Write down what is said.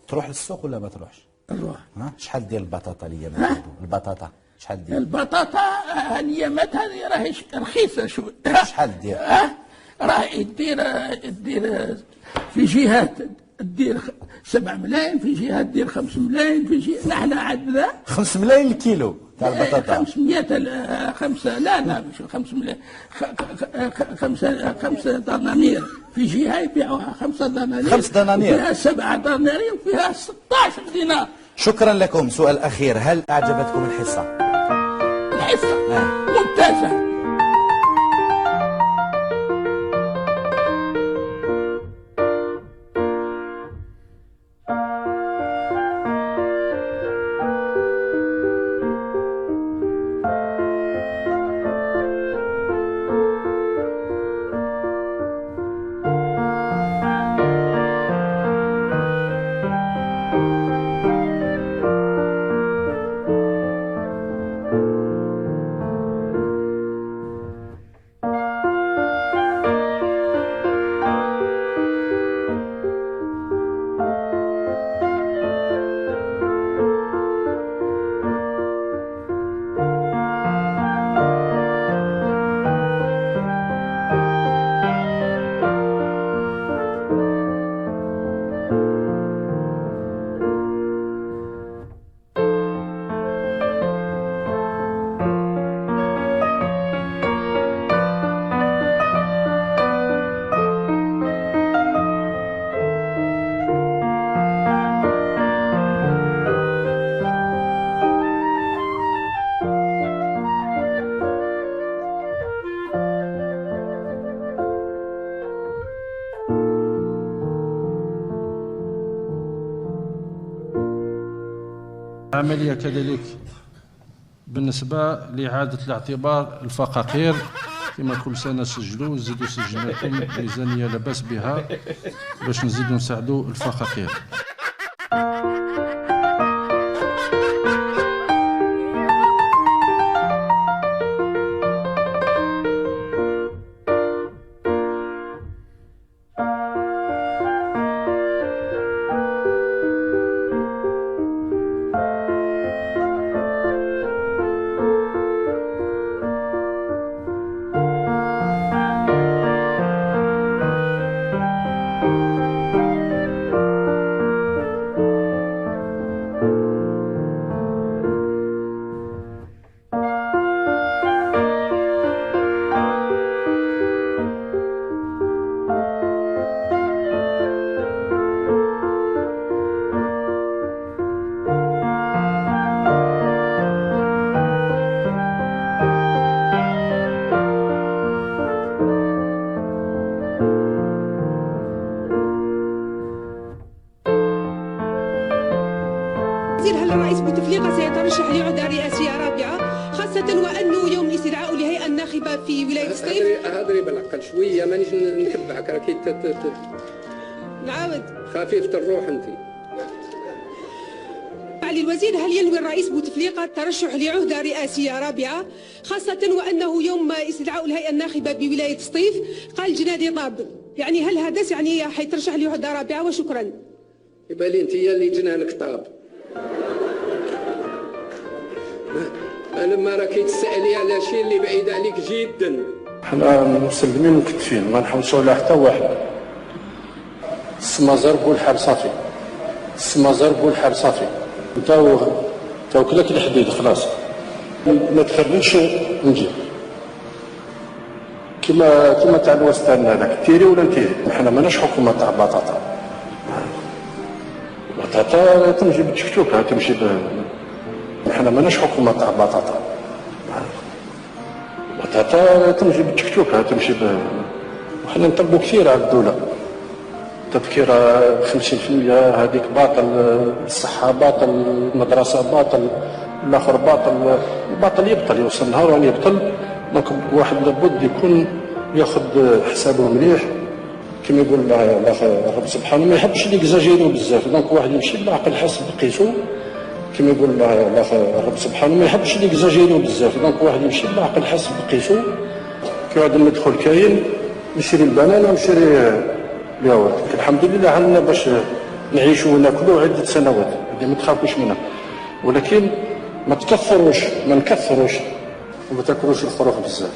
تروح للسوق ولا ما تروحش؟ نروح. شحال ديال البطاطا الايامات هذو؟ البطاطا شحال ديال؟ البطاطا الايامات هذه راهي رخيصه شوي. شحال ديال؟ راهي دير في جهات دير 7 ملايين، في جهات دير 5 ملايين، في جهات نحن عندنا 5 ملايين الكيلو تاع البطاطا. 500 5 لا مش 5 ملايين، 5 دنانير، في جهه يبيعوها 5 دنانير، 5 دنانير فيها 7 دنانير وفيها 16 دينار. شكرا لكم. سؤال اخير، هل اعجبتكم الحصه؟ الحصه ممتازه. عملية كذلك بالنسبة لإعادة الاعتبار الفقاقير، كما كل سنة سجلوا نزيدوا سجلنا لكم ميزانية لا بأس بها باش نزيدوا نساعدوا الفقاقير. هل الرئيس بوتفليقة سيترشح لعهدة رئاسية رابعة، خاصة وأنه يوم استدعاء لهيئة الناخبة في ولاية سطيف؟ هضري بالعقل شوية، مانيش نتبعك، راكي نعاود خفيفة الروح أنت. معالي الوزير، هل ينوي الرئيس بوتفليقة الترشح لعهدة رئاسية رابعة، خاصة وأنه يوم استدعاء الهيئة الناخبة بولاية سطيف قال جنادي طاب، يعني هل هذا يعني حيترشح لعهدة رابعة؟ وشكرا. يبقى لي أنت هي اللي جنانك طاب. لما راكي تسألي على شيء اللي بعيد عليك جدا. حنا مسلمين ومكتفين، ما نحوسوا على حتى واحد. السما زرب والحال صافي، السما زرب والحال صافي. انت توكلك الحديد خلاص، ما تخرجش نجي كما تاع الوسطان هذاك، تيري ولا نتيري. حنا ماناش حكومه تاع بطاطا، بطاطا تمشي بالتشكتوكه، تمشي حنا ماناش حكومه تاع بطاطا، بطاطا تمشي بالتكتوكه، تمشي وحنا نطلبوا كثير على الدوله، تذكير 50% هذيك باطل، الصحه باطل، المدرسه باطل، الاخر باطل، الباطل يبطل، يوصل نهار وان يبطل. دونك واحد لابد يكون ياخذ حسابه مليح، كما يقول الله رب سبحانه ما يحبش اللي يكزاجيرو بزاف. دونك واحد يمشي بالعقل حسب قيسو، كما يقول الله رب سبحانه ما يحبش اللي يكزاجيرو بزاف. دونك واحد يمشي بالعقل حسب قيسو، كي واحد المدخل كاين يشري البنانه ويشري لا والو، الحمد لله عندنا باش نعيشوا وناكلوا عده سنوات، هذه ما تخافوش منها، ولكن ما نكثروش وما تاكلوش الخروف بزاف.